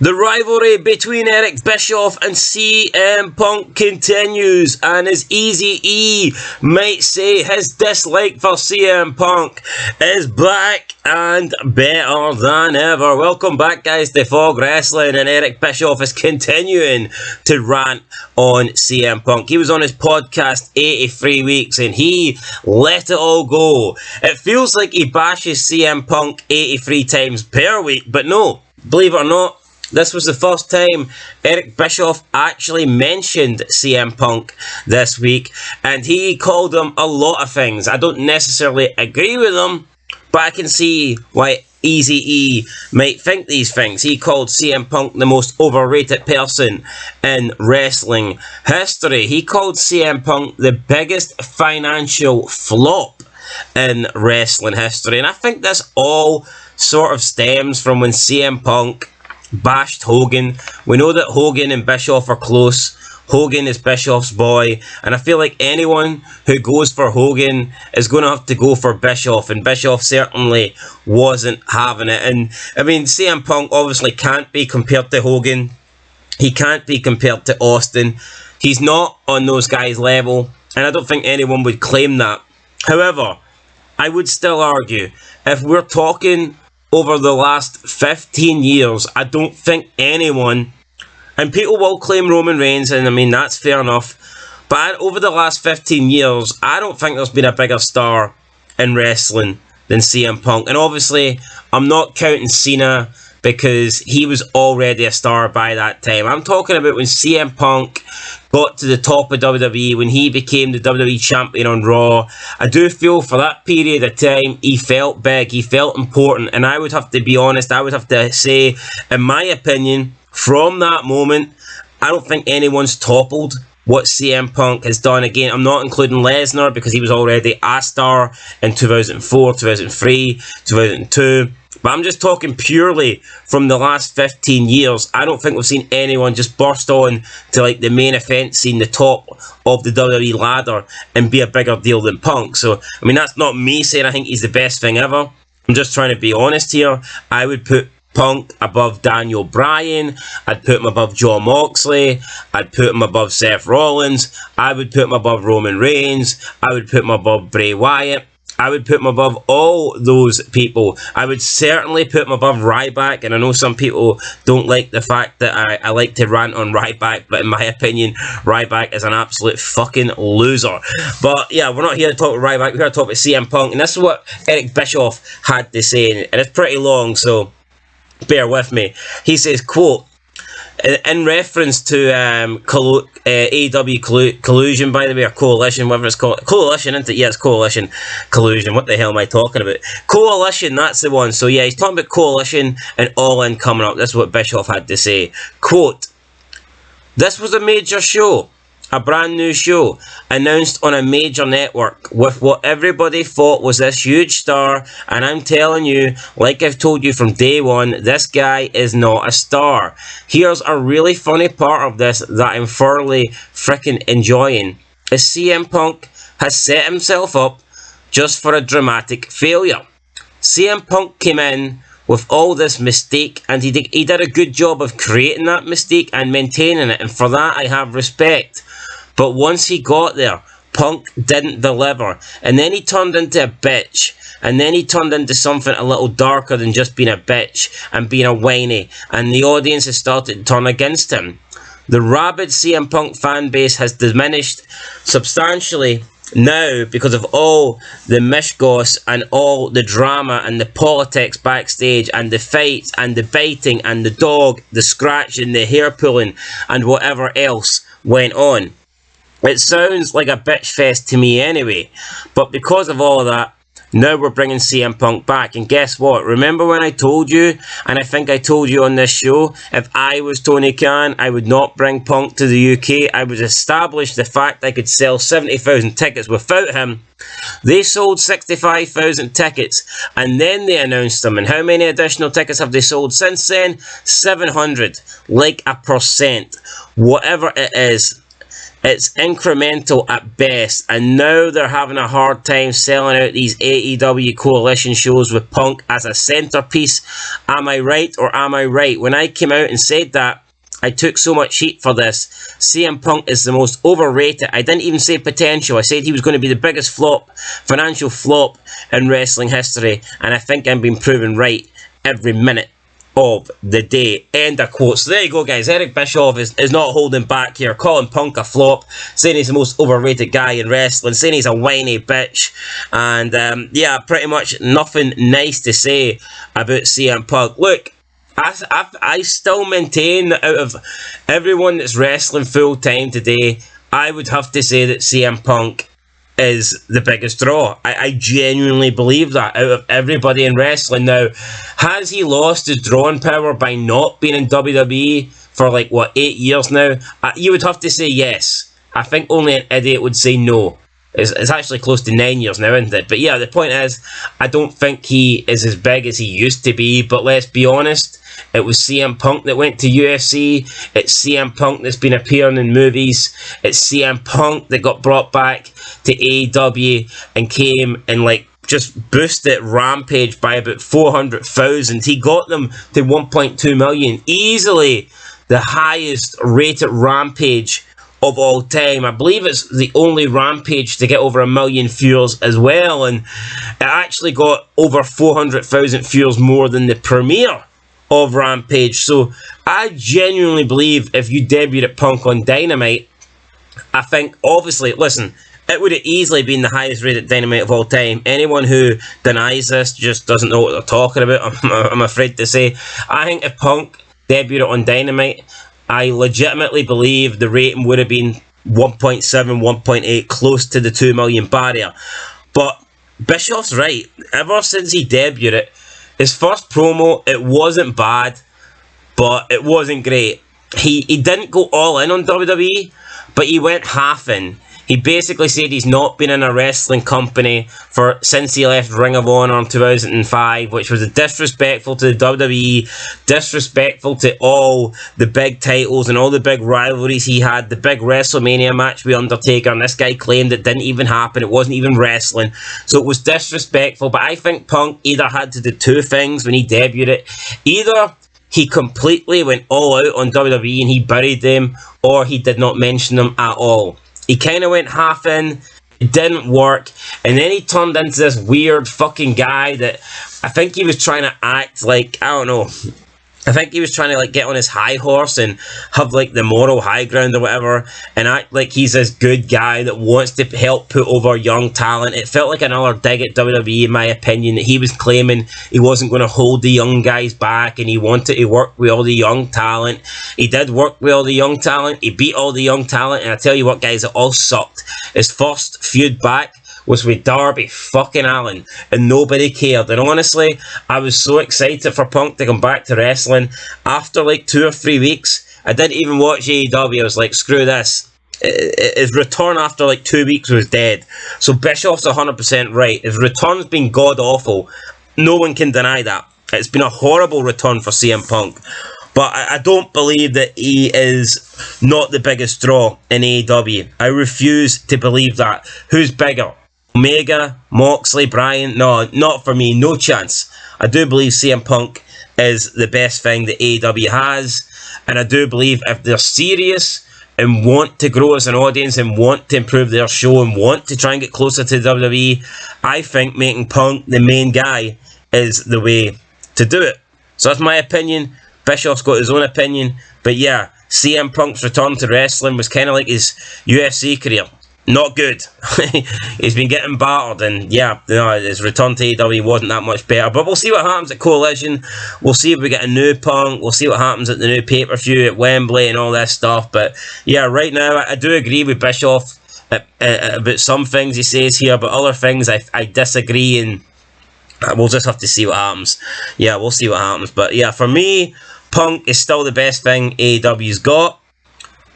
The rivalry between Eric Bischoff and CM Punk continues, and as Eazy-E might say, his dislike for CM Punk is back and better than ever. Welcome back, guys, to Fog Wrestling, and Eric Bischoff is continuing to rant on CM Punk. He was on his podcast 83 weeks and he let it all go. It feels like he bashes CM Punk 83 times per week, but no, believe it or not, this was the first time Eric Bischoff actually mentioned CM Punk this week, and he called him a lot of things. I don't necessarily agree with him, but I can see why Eazy-E might think these things. He called CM Punk the most overrated person in wrestling history. He called CM Punk the biggest financial flop in wrestling history, and I think this all sort of stems from when CM Punk bashed Hogan. We know that Hogan and Bischoff are close. Hogan is Bischoff's boy, and I feel like anyone who goes for Hogan is going to have to go for Bischoff, and Bischoff certainly wasn't having it. And I mean, CM Punk obviously can't be compared to Hogan. He can't be compared to Austin. He's not on those guys' level, and I don't think anyone would claim that. However, I would still argue, if we're talking over the last 15 years, I don't think anyone, and people will claim Roman Reigns, and I mean, that's fair enough, but over the last 15 years, I don't think there's been a bigger star in wrestling than CM Punk. And obviously, I'm not counting Cena because he was already a star by that time. I'm talking about when CM Punk got to the top of WWE, when he became the WWE champion on Raw. I do feel for that period of time, he felt big, he felt important, and I would have to be honest, I would have to say, in my opinion, from that moment, I don't think anyone's toppled what CM Punk has done. Again, I'm not including Lesnar because he was already a star in 2004, 2003, 2002. But I'm just talking purely from the last 15 years. I don't think we've seen anyone just burst on to like the main event scene, the top of the WWE ladder, and be a bigger deal than Punk. So, I mean, that's not me saying I think he's the best thing ever. I'm just trying to be honest here. I would put Punk above Daniel Bryan. I'd put him above Jon Moxley. I'd put him above Seth Rollins. I would put him above Roman Reigns. I would put him above Bray Wyatt. I would put him above all those people. I would certainly put him above Ryback, and I know some people don't like the fact that I like to rant on Ryback, but in my opinion, Ryback is an absolute fucking loser. But yeah, we're not here to talk about Ryback, we're here to talk about CM Punk, and this is what Eric Bischoff had to say, and it's pretty long, so bear with me. He says, quote, in reference to AEW collusion, by the way, or coalition, whatever it's called. Coalition, isn't it? Yeah, it's coalition. Collusion. What the hell am I talking about? Coalition, that's the one. So yeah, he's talking about coalition and All In coming up. That's what Bischoff had to say. Quote, this was a major show. A brand new show, announced on a major network, with what everybody thought was this huge star, and I'm telling you, like I've told you from day one, this guy is not a star. Here's a really funny part of this that I'm thoroughly freaking enjoying, is CM Punk has set himself up just for a dramatic failure. CM Punk came in with all this mystique, and he did a good job of creating that mystique and maintaining it, and for that I have respect. But once he got there, Punk didn't deliver, and then he turned into a bitch, and then he turned into something a little darker than just being a bitch and being a whiny, and the audience has started to turn against him. The rabid CM Punk fan base has diminished substantially now because of all the mishgoss and all the drama and the politics backstage and the fights and the biting and the dog, the scratching, the hair pulling and whatever else went on. It sounds like a bitch fest to me anyway, but because of all of that, now we're bringing CM Punk back, and guess what? Remember when I told you, and I think I told you on this show, if I was Tony Khan, I would not bring Punk to the UK. I would establish the fact I could sell 70,000 tickets without him. They sold 65,000 tickets, and then they announced them, and how many additional tickets have they sold since then? 700, like a percent, whatever it is. it's incremental at best, and now they're having a hard time selling out these AEW Coalition shows with Punk as a centerpiece. Am I right or am I right? When I came out and said that, I took so much heat for this. CM Punk is the most overrated. I didn't even say potential. I said he was going to be the biggest flop, financial flop in wrestling history, and I think I'm being proven right every minute of the day. End of quote. So there you go, guys. Eric Bischoff is not holding back here, calling Punk a flop, saying he's the most overrated guy in wrestling, saying he's a whiny bitch, and yeah, pretty much nothing nice to say about CM Punk. Look, I still maintain that out of everyone that's wrestling full time today, I would have to say that CM Punk is the biggest draw. I genuinely believe that out of everybody in wrestling. Now, has he lost his drawing power by not being in WWE for like, what, 8 years now? You would have to say yes. I think only an idiot would say no. It's actually close to 9 years now, isn't it? But yeah, the point is, I don't think he is as big as he used to be, but let's be honest, it was CM Punk that went to UFC. It's CM Punk that's been appearing in movies. It's CM Punk that got brought back to AEW and came and like just boosted Rampage by about 400,000. He got them to 1.2 million. Easily the highest rated Rampage of all time. I believe it's the only Rampage to get over 1 million viewers as well, and it actually got over 400,000 viewers more than the premiere of Rampage. So I genuinely believe if you debuted at Punk on Dynamite, I think, obviously, listen, it would have easily been the highest rated Dynamite of all time. Anyone who denies this just doesn't know what they're talking about, I'm afraid to say. I think if Punk debuted on Dynamite, I legitimately believe the rating would have been 1.7, 1.8, close to the 2 million barrier. But Bischoff's right. Ever since he debuted it, his first promo, it wasn't bad, but it wasn't great. He didn't go all in on WWE, but he went half in. He basically said he's not been in a wrestling company since he left Ring of Honor in 2005, which was disrespectful to the WWE, disrespectful to all the big titles and all the big rivalries he had. The big WrestleMania match with Undertaker, and this guy claimed it didn't even happen. It wasn't even wrestling. So it was disrespectful. But I think Punk either had to do two things when he debuted it. Either he completely went all out on WWE and he buried them, or he did not mention them at all. He kind of went half in, it didn't work, and then he turned into this weird fucking guy that I think he was trying to act like, I don't know, I think he was trying to like get on his high horse and have like the moral high ground or whatever and act like he's this good guy that wants to help put over young talent. It felt like another dig at WWE, in my opinion, that he was claiming he wasn't going to hold the young guys back and he wanted to work with all the young talent. He did work with all the young talent. He beat all the young talent, and I tell you what, guys, it all sucked. His first feud back was with Darby fucking Allin, and nobody cared. And honestly, I was so excited for Punk to come back to wrestling. After like 2 or 3 weeks, I didn't even watch AEW. I was like, screw this. His return after like 2 weeks was dead. So Bischoff's 100% right. His return's been god-awful. No one can deny that. It's been a horrible return for CM Punk. But I don't believe that he is not the biggest draw in AEW. I refuse to believe that. Who's bigger? Omega, Moxley, Bryan? No, not for me. No chance. I do believe CM Punk is the best thing that AEW has. And I do believe if they're serious and want to grow as an audience and want to improve their show and want to try and get closer to WWE, I think making Punk the main guy is the way to do it. So that's my opinion. Bischoff's got his own opinion. But yeah, CM Punk's return to wrestling was kind of like his UFC career. Not good. He's been getting battered, and yeah, his return to AEW wasn't that much better. But we'll see what happens at Coalition. We'll see if we get a new Punk. We'll see what happens at the new pay-per-view at Wembley and all this stuff. But yeah, right now, I do agree with Bischoff about some things he says here, but other things I disagree, and we'll just have to see what happens. Yeah, we'll see what happens. But yeah, for me, Punk is still the best thing AEW's got,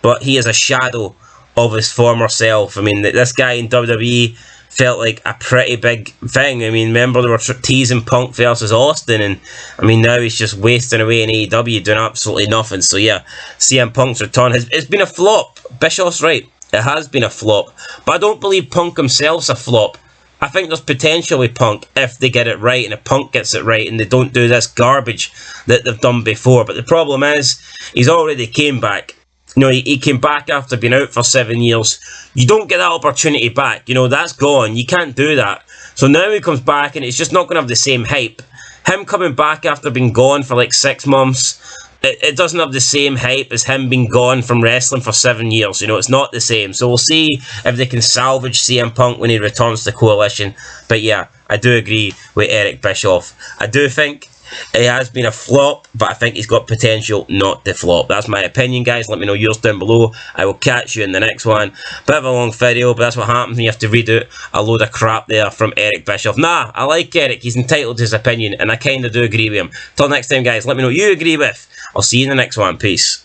but he is a shadow of his former self. I mean, this guy in WWE felt like a pretty big thing. I mean, remember they were teasing Punk versus Austin, and I mean, now he's just wasting away in AEW doing absolutely nothing. So yeah, CM Punk's return it's been a flop. Bischoff's right. It has been a flop. But I don't believe Punk himself's a flop. I think there's potential with Punk if they get it right, and if Punk gets it right and they don't do this garbage that they've done before. But the problem is, he's already came back. You know, he came back after being out for 7 years. You don't get that opportunity back. You know, that's gone. You can't do that. So now he comes back and it's just not going to have the same hype. Him coming back after being gone for like 6 months, it doesn't have the same hype as him being gone from wrestling for 7 years. You know, it's not the same. So we'll see if they can salvage CM Punk when he returns to Coalition. But yeah, I do agree with Eric Bischoff. I do think it has been a flop, but I think he's got potential not to flop. That's my opinion, guys. Let me know yours down below. I will catch you in the next one. Bit of a long video, but that's what happens when you have to read out a load of crap there from Eric Bischoff. Nah, I like Eric. He's entitled to his opinion, and I kind of do agree with him. Till next time, guys, let me know what you agree with. I'll see you in the next one. Peace.